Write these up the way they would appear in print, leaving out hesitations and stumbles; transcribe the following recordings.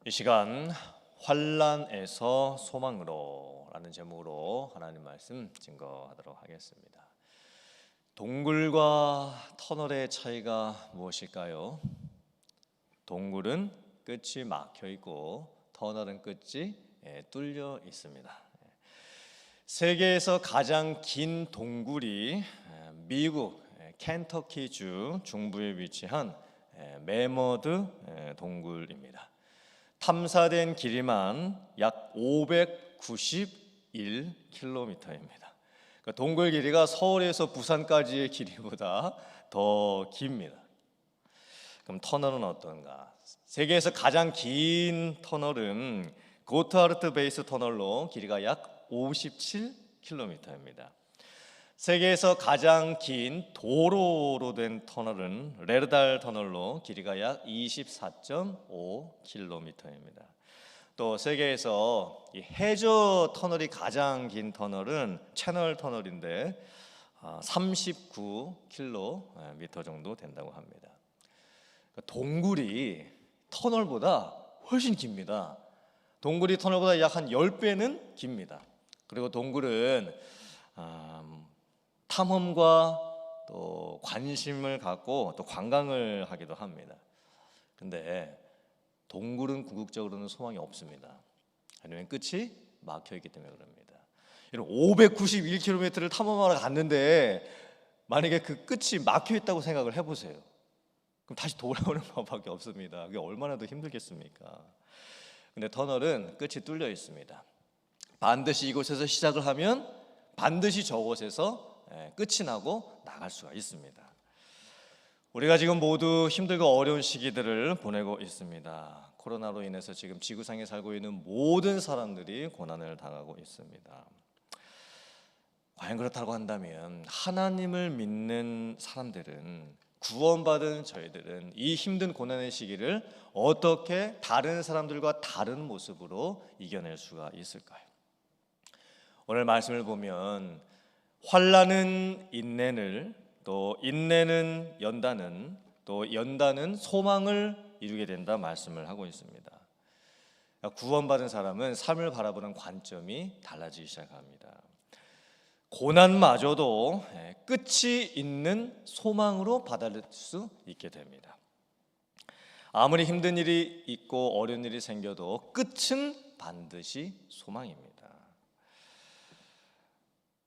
이 시간 환난에서 소망으로 라는 제목으로 하나님 말씀 증거하도록 하겠습니다. 동굴과 터널의 차이가 무엇일까요? 동굴은 끝이 막혀 있고 터널은 끝이 뚫려 있습니다. 세계에서 가장 긴 동굴이 미국 켄터키주 중부에 위치한 매머드 동굴입니다. 탐사된 길이만 약 591km입니다. 그러니까 동굴 길이가 서울에서 부산까지의 길이보다 더 깁니다. 그럼 터널은 어떤가? 세계에서 가장 긴 터널은 고트하르트 베이스 터널로 길이가 약 57km입니다. 세계에서 가장 긴 도로로 된 터널은 레르달 터널로 길이가 약 24.5km입니다. 또 세계에서 이 해저 터널이 가장 긴 터널은 채널 터널인데 39km 정도 된다고 합니다. 동굴이 터널보다 훨씬 깁니다. 동굴이 터널보다 약 한 10배는 깁니다. 그리고 동굴은 탐험과 또 관심을 갖고 또 관광을 하기도 합니다. 근데 동굴은 궁극적으로는 소망이 없습니다. 왜냐하면 끝이 막혀 있기 때문에 그럽니다. 591km를 탐험하러 갔는데 만약에 그 끝이 막혀 있다고 생각을 해보세요. 그럼 다시 돌아오는 법밖에 없습니다. 그게 얼마나 더 힘들겠습니까? 근데 터널은 끝이 뚫려 있습니다. 반드시 이곳에서 시작을 하면 반드시 저곳에서 끝이 나고 나갈 수가 있습니다. 우리가 지금 모두 힘들고 어려운 시기들을 보내고 있습니다. 코로나로 인해서 지금 지구상에 살고 있는 모든 사람들이 고난을 당하고 있습니다. 과연 그렇다고 한다면 하나님을 믿는 사람들은, 구원받은 저희들은 이 힘든 고난의 시기를 어떻게 다른 사람들과 다른 모습으로 이겨낼 수가 있을까요? 오늘 말씀을 보면 환난은 인내를, 또 인내는 연단은, 또 연단은 소망을 이루게 된다 말씀을 하고 있습니다. 구원받은 사람은 삶을 바라보는 관점이 달라지기 시작합니다. 고난마저도 끝이 있는 소망으로 받아들일 수 있게 됩니다. 아무리 힘든 일이 있고 어려운 일이 생겨도 끝은 반드시 소망입니다.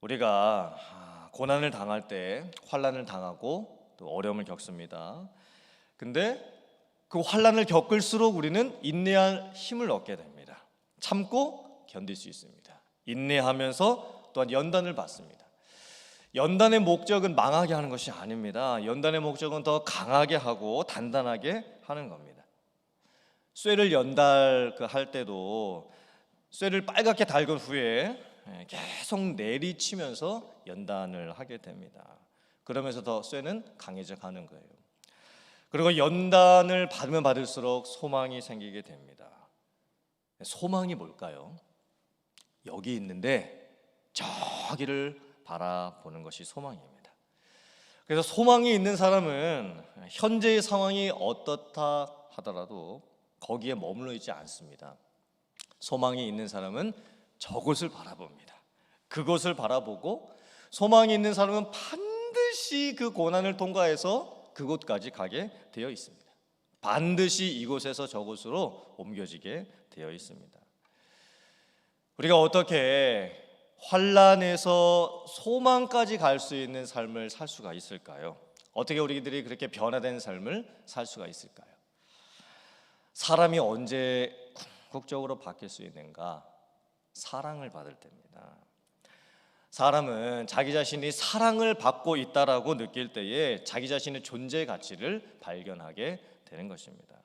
우리가 고난을 당할 때 환난을 당하고 또 어려움을 겪습니다. 근데 그 환난을 겪을수록 우리는 인내할 힘을 얻게 됩니다. 참고 견딜 수 있습니다. 인내하면서 또한 연단을 받습니다. 연단의 목적은 망하게 하는 것이 아닙니다. 연단의 목적은 더 강하게 하고 단단하게 하는 겁니다. 쇠를 연달할 때도 쇠를 빨갛게 달군 후에 계속 내리치면서 연단을 하게 됩니다. 그러면서 더 쇠는 강해져 가는 거예요. 그리고 연단을 받으면 받을수록 소망이 생기게 됩니다. 소망이 뭘까요? 여기 있는데 저기를 바라보는 것이 소망입니다. 그래서 소망이 있는 사람은 현재의 상황이 어떻다 하더라도 거기에 머물러 있지 않습니다. 소망이 있는 사람은 저곳을 바라봅니다. 그곳을 바라보고 소망이 있는 사람은 반드시 그 고난을 통과해서 그곳까지 가게 되어 있습니다. 반드시 이곳에서 저곳으로 옮겨지게 되어 있습니다. 우리가 어떻게 환난에서 소망까지 갈 수 있는 삶을 살 수가 있을까요? 어떻게 우리들이 그렇게 변화된 삶을 살 수가 있을까요? 사람이 언제 궁극적으로 바뀔 수 있는가? 사랑을 받을 때입니다. 사람은 자기 자신이 사랑을 받고 있다라고 느낄 때에 자기 자신의 존재 가치를 발견하게 되는 것입니다.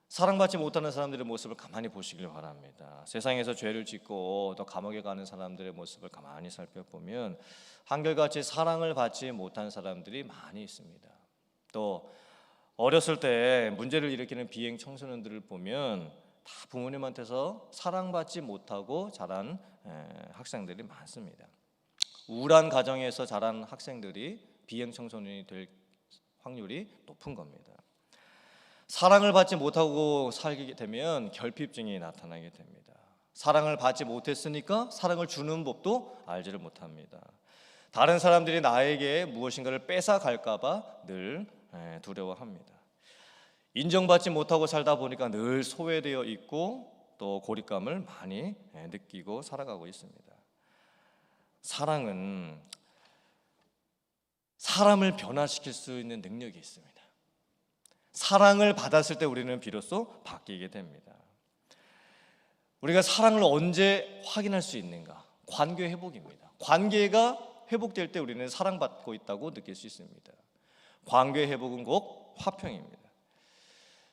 사랑받지 못하는 사람들의 모습을 가만히 보시길 바랍니다. 세상에서 죄를 짓고 또 감옥에 가는 사람들의 모습을 가만히 살펴보면 한결같이 사랑을 받지 못한 사람들이 많이 있습니다. 또 어렸을 때 문제를 일으키는 비행 청소년들을 보면 다 부모님한테서 사랑받지 못하고 자란 학생들이 많습니다. 우울한 가정에서 자란 학생들이 비행 청소년이 될 확률이 높은 겁니다. 사랑을 받지 못하고 살게 되면 결핍증이 나타나게 됩니다. 사랑을 받지 못했으니까 사랑을 주는 법도 알지를 못합니다. 다른 사람들이 나에게 무엇인가를 뺏어갈까 봐 늘 두려워합니다. 인정받지 못하고 살다 보니까 늘 소외되어 있고 또 고립감을 많이 느끼고 살아가고 있습니다. 사랑은 사람을 변화시킬 수 있는 능력이 있습니다. 사랑을 받았을 때 우리는 비로소 바뀌게 됩니다. 우리가 사랑을 언제 확인할 수 있는가? 관계 회복입니다. 관계가 회복될 때 우리는 사랑받고 있다고 느낄 수 있습니다. 관계 회복은 곧 화평입니다.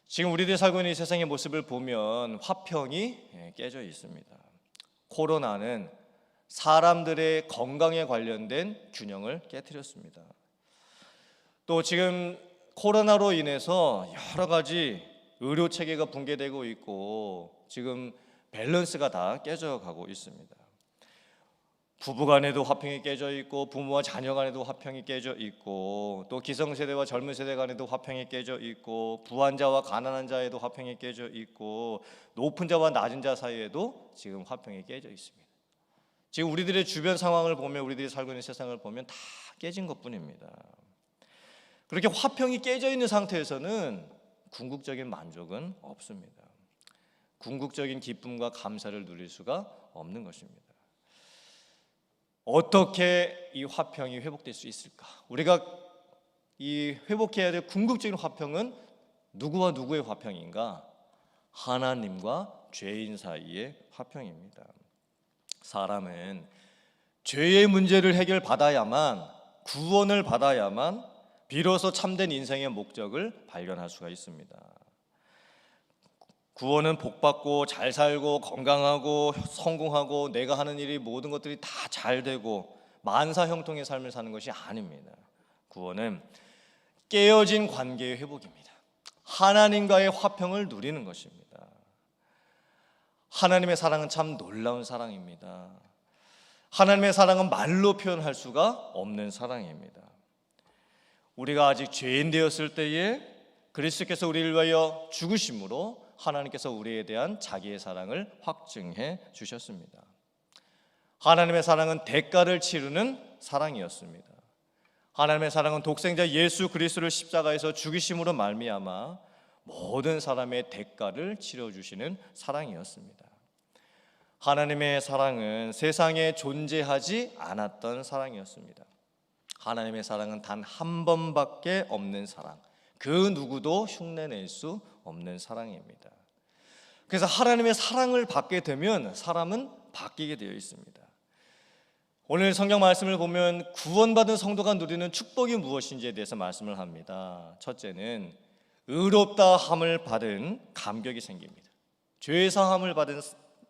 지금 우리들이 살고 있는 이 세상의 모습을 보면 화평이 깨져 있습니다. 코로나는 사람들의 건강에 관련된 균형을 깨뜨렸습니다. 또 지금 코로나로 인해서 여러 가지 의료 체계가 붕괴되고 있고 지금 밸런스가 다 깨져가고 있습니다. 부부 간에도 화평이 깨져 있고 부모와 자녀 간에도 화평이 깨져 있고 또 기성세대와 젊은 세대 간에도 화평이 깨져 있고 부한 자와 가난한 자에도 화평이 깨져 있고 높은 자와 낮은 자 사이에도 지금 화평이 깨져 있습니다. 지금 우리들의 주변 상황을 보면 우리들이 살고 있는 세상을 보면 다 깨진 것뿐입니다. 그렇게 화평이 깨져 있는 상태에서는 궁극적인 만족은 없습니다. 궁극적인 기쁨과 감사를 누릴 수가 없는 것입니다. 어떻게 이 화평이 회복될 수 있을까? 우리가 이 회복해야 될 궁극적인 화평은 누구와 누구의 화평인가? 하나님과 죄인 사이의 화평입니다. 사람은 죄의 문제를 해결받아야만, 구원을 받아야만 비로소 참된 인생의 목적을 발견할 수가 있습니다. 구원은 복받고 잘 살고 건강하고 성공하고 내가 하는 일이 모든 것들이 다 잘 되고 만사형통의 삶을 사는 것이 아닙니다. 구원은 깨어진 관계의 회복입니다. 하나님과의 화평을 누리는 것입니다. 하나님의 사랑은 참 놀라운 사랑입니다. 하나님의 사랑은 말로 표현할 수가 없는 사랑입니다. 우리가 아직 죄인 되었을 때에 그리스도께서 우리를 위하여 죽으심으로 하나님께서 우리에 대한 자기의 사랑을 확증해 주셨습니다. 하나님의 사랑은 대가를 치르는 사랑이었습니다. 하나님의 사랑은 독생자 예수 그리스도를 십자가에서 죽이심으로 말미암아 모든 사람의 대가를 치러주시는 사랑이었습니다. 하나님의 사랑은 세상에 존재하지 않았던 사랑이었습니다. 하나님의 사랑은 단 한 번밖에 없는 사랑, 그 누구도 흉내낼 수 없는 사랑입니다. 그래서 하나님의 사랑을 받게 되면 사람은 바뀌게 되어 있습니다. 오늘 성경 말씀을 보면 구원받은 성도가 누리는 축복이 무엇인지에 대해서 말씀을 합니다. 첫째는 의롭다 함을 받은 감격이 생깁니다. 죄 사함을 받은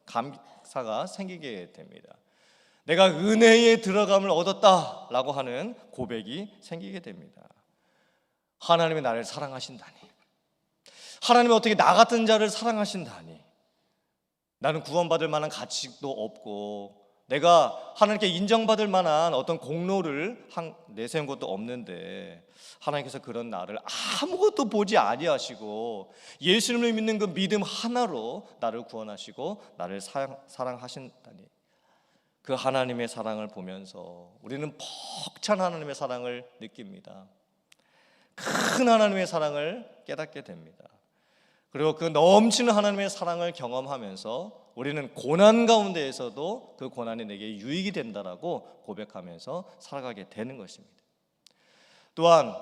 감사가 생기게 됩니다. 내가 은혜에 들어감을 얻었다라고 하는 고백이 생기게 됩니다. 하나님이 나를 사랑하신다니, 하나님이 어떻게 나 같은 자를 사랑하신다니, 나는 구원받을 만한 가치도 없고 내가 하나님께 인정받을 만한 어떤 공로를 내세운 것도 없는데 하나님께서 그런 나를 아무것도 보지 아니하시고 예수님을 믿는 그 믿음 하나로 나를 구원하시고 나를 사랑하신다니, 그 하나님의 사랑을 보면서 우리는 벅찬 하나님의 사랑을 느낍니다. 큰 하나님의 사랑을 깨닫게 됩니다. 그리고 그 넘치는 하나님의 사랑을 경험하면서 우리는 고난 가운데에서도 그 고난이 내게 유익이 된다라고 고백하면서 살아가게 되는 것입니다. 또한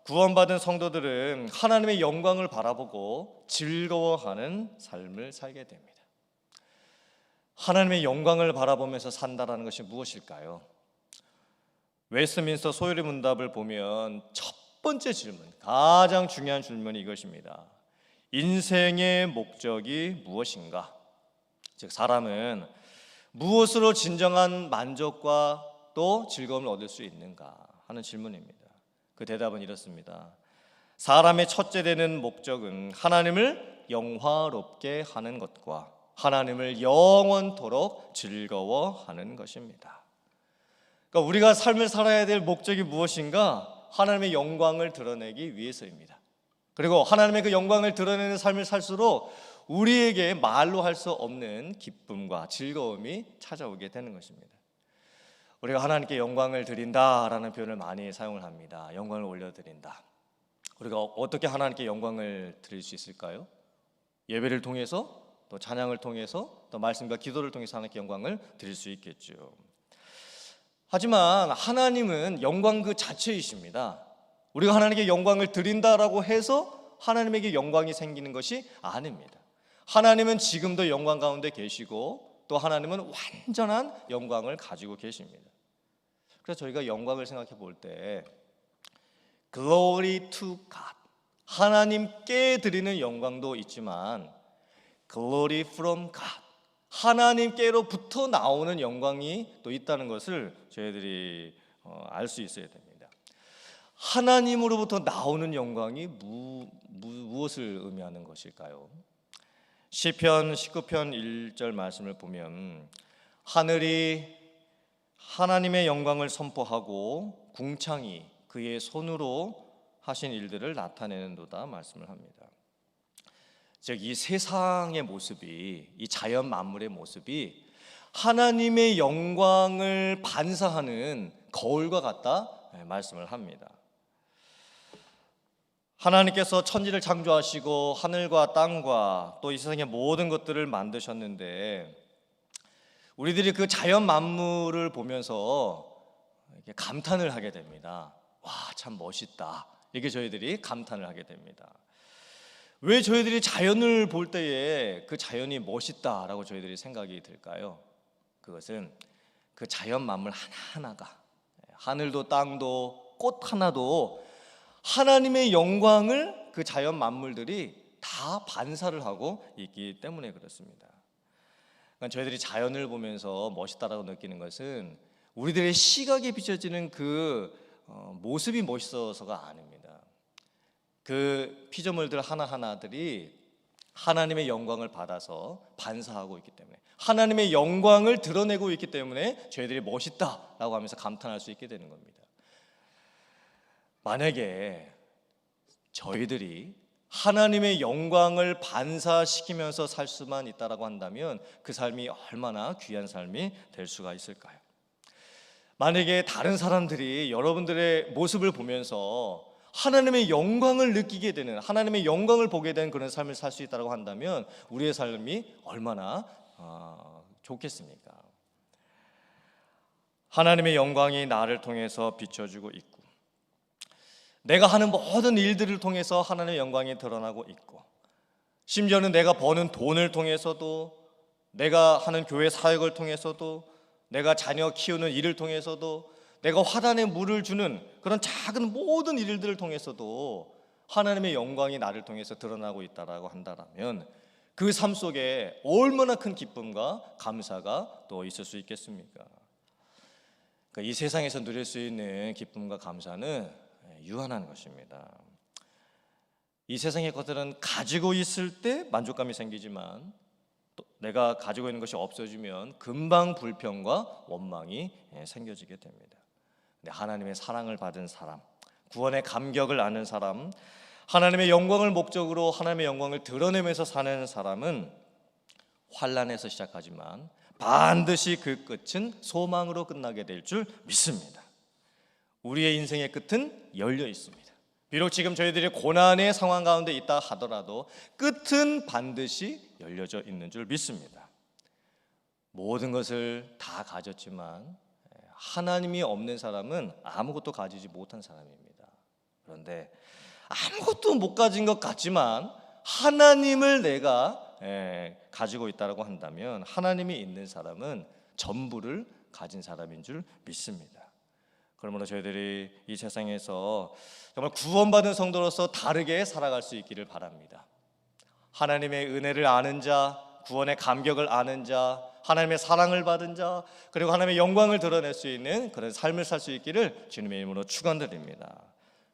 구원받은 성도들은 하나님의 영광을 바라보고 즐거워하는 삶을 살게 됩니다. 하나님의 영광을 바라보면서 산다라는 것이 무엇일까요? 웨스트민스터 소요리 문답을 보면 첫 번째 질문, 가장 중요한 질문이 이것입니다. 인생의 목적이 무엇인가? 즉 사람은 무엇으로 진정한 만족과 또 즐거움을 얻을 수 있는가 하는 질문입니다. 그 대답은 이렇습니다. 사람의 첫째 되는 목적은 하나님을 영화롭게 하는 것과 하나님을 영원토록 즐거워하는 것입니다. 그러니까 우리가 삶을 살아야 될 목적이 무엇인가? 하나님의 영광을 드러내기 위해서입니다. 그리고 하나님의 그 영광을 드러내는 삶을 살수록 우리에게 말로 할 수 없는 기쁨과 즐거움이 찾아오게 되는 것입니다. 우리가 하나님께 영광을 드린다라는 표현을 많이 사용을 합니다. 영광을 올려드린다. 우리가 어떻게 하나님께 영광을 드릴 수 있을까요? 예배를 통해서, 또 찬양을 통해서, 또 말씀과 기도를 통해서 하나님께 영광을 드릴 수 있겠죠. 하지만 하나님은 영광 그 자체이십니다. 우리가 하나님께 영광을 드린다라고 해서 하나님에게 영광이 생기는 것이 아닙니다. 하나님은 지금도 영광 가운데 계시고, 또 하나님은 완전한 영광을 가지고 계십니다. 그래서 저희가 영광을 생각해 볼 때 Glory to God, 하나님께 드리는 영광도 있지만 Glory from God, 하나님께로부터 나오는 영광이 또 있다는 것을 저희들이 알 수 있어야 됩니다. 하나님으로부터 나오는 영광이 무엇을 의미하는 것일까요? 시편 19편 1절 말씀을 보면 하늘이 하나님의 영광을 선포하고 궁창이 그의 손으로 하신 일들을 나타내는도다 말씀을 합니다. 즉 이 세상의 모습이, 이 자연 만물의 모습이 하나님의 영광을 반사하는 거울과 같다 말씀을 합니다. 하나님께서 천지를 창조하시고 하늘과 땅과 또 이 세상의 모든 것들을 만드셨는데, 우리들이 그 자연 만물을 보면서 감탄을 하게 됩니다. 와, 참 멋있다. 이게 저희들이 감탄을 하게 됩니다. 왜 저희들이 자연을 볼 때에 그 자연이 멋있다라고 저희들이 생각이 들까요? 그것은 그 자연 만물 하나하나가, 하늘도 땅도 꽃 하나도 하나님의 영광을 그 자연 만물들이 다 반사를 하고 있기 때문에 그렇습니다. 그러니까 저희들이 자연을 보면서 멋있다라고 느끼는 것은 우리들의 시각에 비춰지는 그 모습이 멋있어서가 아닙니다. 그 피조물들 하나하나들이 하나님의 영광을 받아서 반사하고 있기 때문에, 하나님의 영광을 드러내고 있기 때문에 저희들이 멋있다라고 하면서 감탄할 수 있게 되는 겁니다. 만약에 저희들이 하나님의 영광을 반사시키면서 살 수만 있다라고 한다면 그 삶이 얼마나 귀한 삶이 될 수가 있을까요? 만약에 다른 사람들이 여러분들의 모습을 보면서 하나님의 영광을 느끼게 되는, 하나님의 영광을 보게 되는 그런 삶을 살 수 있다고 한다면 우리의 삶이 얼마나 좋겠습니까? 하나님의 영광이 나를 통해서 비춰주고 있고, 내가 하는 모든 일들을 통해서 하나님의 영광이 드러나고 있고, 심지어는 내가 버는 돈을 통해서도, 내가 하는 교회 사역을 통해서도, 내가 자녀 키우는 일을 통해서도, 내가 화단에 물을 주는 그런 작은 모든 일들을 통해서도 하나님의 영광이 나를 통해서 드러나고 있다라고 한다면 그 삶 속에 얼마나 큰 기쁨과 감사가 또 있을 수 있겠습니까? 그러니까 이 세상에서 누릴 수 있는 기쁨과 감사는 유한한 것입니다. 이 세상의 것들은 가지고 있을 때 만족감이 생기지만 또 내가 가지고 있는 것이 없어지면 금방 불평과 원망이 생겨지게 됩니다. 하나님의 사랑을 받은 사람, 구원의 감격을 아는 사람, 하나님의 영광을 목적으로 하나님의 영광을 드러내면서 사는 사람은 환난에서 시작하지만 반드시 그 끝은 소망으로 끝나게 될 줄 믿습니다. 우리의 인생의 끝은 열려 있습니다. 비록 지금 저희들이 고난의 상황 가운데 있다 하더라도 끝은 반드시 열려져 있는 줄 믿습니다. 모든 것을 다 가졌지만 하나님이 없는 사람은 아무것도 가지지 못한 사람입니다. 그런데 아무것도 못 가진 것 같지만 하나님을 내가 가지고 있다고 한다면 하나님이 있는 사람은 전부를 가진 사람인 줄 믿습니다. 그러므로 저희들이 이 세상에서 정말 구원받은 성도로서 다르게 살아갈 수 있기를 바랍니다. 하나님의 은혜를 아는 자, 구원의 감격을 아는 자, 하나님의 사랑을 받은 자, 그리고 하나님의 영광을 드러낼 수 있는 그런 삶을 살 수 있기를 주님의 이름으로 축원드립니다.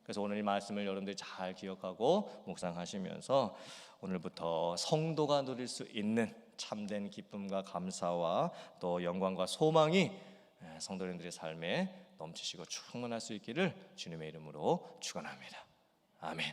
그래서 오늘 이 말씀을 여러분들이 잘 기억하고 묵상하시면서 오늘부터 성도가 누릴 수 있는 참된 기쁨과 감사와 또 영광과 소망이 성도님들의 삶에 넘치시고 충만할 수 있기를 주님의 이름으로 축원합니다. 아멘.